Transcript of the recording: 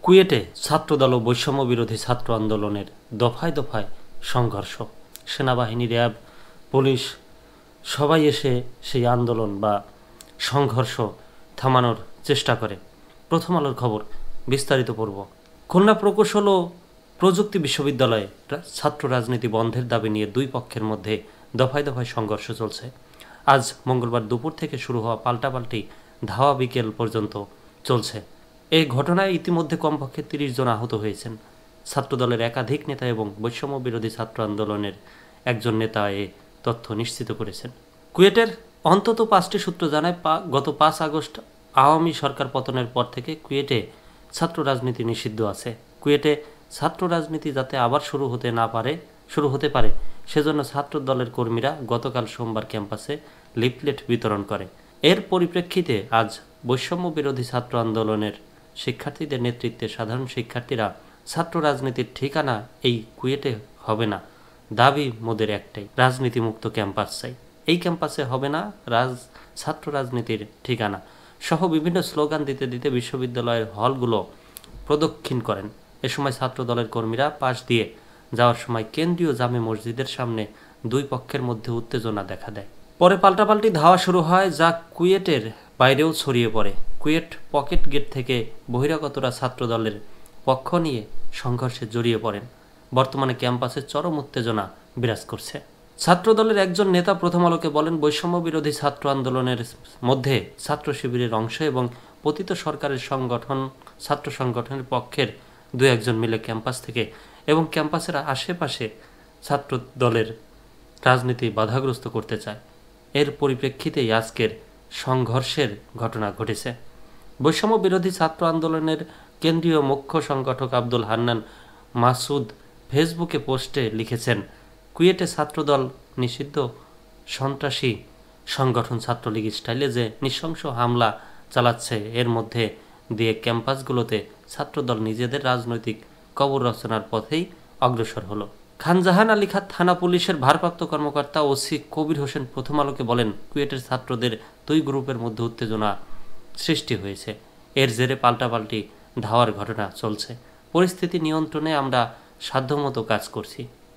কুয়েটে ছাত্রদল ও বৈষম্য বিরোধী ছাত্র আন্দোলনের দফায় দফায় সংঘর্ষ। সেনাবাহিনী, র্যাব, পুলিশ সবাই এসে সেই আন্দোলন বা সংঘর্ষ থামানোর চেষ্টা করে। প্রথম আলোর খবর, বিস্তারিত পড়ব। খুলনা প্রকৌশল ও প্রযুক্তি বিশ্ববিদ্যালয়ে ছাত্র রাজনীতি বন্ধের দাবি নিয়ে দুই পক্ষের মধ্যে দফায় দফায় সংঘর্ষ চলছে। আজ মঙ্গলবার দুপুর থেকে শুরু হওয়া পাল্টাপাল্টি ধাওয়া বিকেল পর্যন্ত চলছে। এই ঘটনায় ইতিমধ্যে কমপক্ষে ৩০ জন আহত হয়েছেন। ছাত্রদলের একাধিক নেতা এবং বৈষম্য বিরোধী ছাত্র আন্দোলনের একজন নেতা এ তথ্য নিশ্চিত করেছেন। কুয়েটের অন্তত 5টি সূত্র জানায়, গত 5 আগস্ট আওয়ামী সরকার পতনের পর থেকে কুয়েটে ছাত্র রাজনীতি নিষিদ্ধ আছে। কুয়েটে ছাত্র রাজনীতি যাতে আবার শুরু হতে পারে সেজন্য ছাত্র দলের কর্মীরা গতকাল সোমবার ক্যাম্পাসে লিফলেট বিতরণ করে। এর পরিপ্রেক্ষিতে আজ বৈষম্য বিরোধী ছাত্র আন্দোলনের শিক্ষার্থীদের নেতৃত্বে সাধারণ শিক্ষার্থীরা ছাত্র রাজনীতির ঠিকানা এই কুয়েটে হবে না, দাবি মোদের একটাই, রাজনীতিমুক্ত ক্যাম্পাস চাই। এই ক্যাম্পাসে হবে না ছাত্র রাজনীতির ঠিকানা সহ বিভিন্ন স্লোগান দিতে দিতে বিশ্ববিদ্যালয়ের হলগুলো প্রদক্ষিণ করেন। এ সময় ছাত্র দলের কর্মীরা পাশ দিয়ে যাওয়ার সময় কেন্দ্রীয় জামে মসজিদের সামনে দুই পক্ষের মধ্যে উত্তেজনা দেখা দেয়। পরে পাল্টাপাল্টি ধাওয়া শুরু হয়, যা কুয়েটের বাইরেও ছড়িয়ে পড়ে। কুয়েট পকেট গেট থেকে বহিরাগতরা ছাত্র দলের পক্ষ নিয়ে সংঘর্ষে জড়িয়ে পড়েন। বর্তমানে ক্যাম্পাসে চরম উত্তেজনা বিরাজ করছে। ছাত্রদলের একজন নেতা প্রথম আলোকে বলেন, বৈষম্য বিরোধী ছাত্র আন্দোলনের মধ্যে ছাত্র শিবিরের অংশ এবং পতিত সরকারের ছাত্র সংগঠনের পক্ষের দু একজন মিলে ক্যাম্পাস থেকে এবং ক্যাম্পাসের আশেপাশে ছাত্র দলের রাজনীতি বাধাগ্রস্ত করতে চায়। এর পরিপ্রেক্ষিতেই আজকের সংঘর্ষের ঘটনা ঘটেছে। বৈষম্য বিরোধী ছাত্র আন্দোলনের কেন্দ্রীয় মুখ্য সংগঠক আব্দুল হান্নান মাসুদ ফেসবুকে পোস্টে লিখেছেন, কুয়েটে ছাত্রদল নিষিদ্ধ, সন্ত্রাসী সংগঠন ছাত্রলীগ স্টাইলে যে নৃশংস হামলা চালাচ্ছে, এর মধ্যে দিয়ে ক্যাম্পাসগুলোতে ছাত্রদল নিজেদের রাজনৈতিক কবর রচনার পথেই অগ্রসর হলো। খানজাহান আলী থানা পুলিশের ভারপ্রাপ্ত কর্মকর্তা ওসি কবির হোসেন প্রথম আলোকে বলেন, কুয়েটের ছাত্রদের দুই গ্রুপের মধ্যে উত্তেজনা সৃষ্টি হয়েছে। এর জেরে পাল্টাপাল্টি ধাওয়ার ঘটনা চলছে। পরিস্থিতি নিয়ন্ত্রণে আমরা সাধ্যমতো কাজ করছি।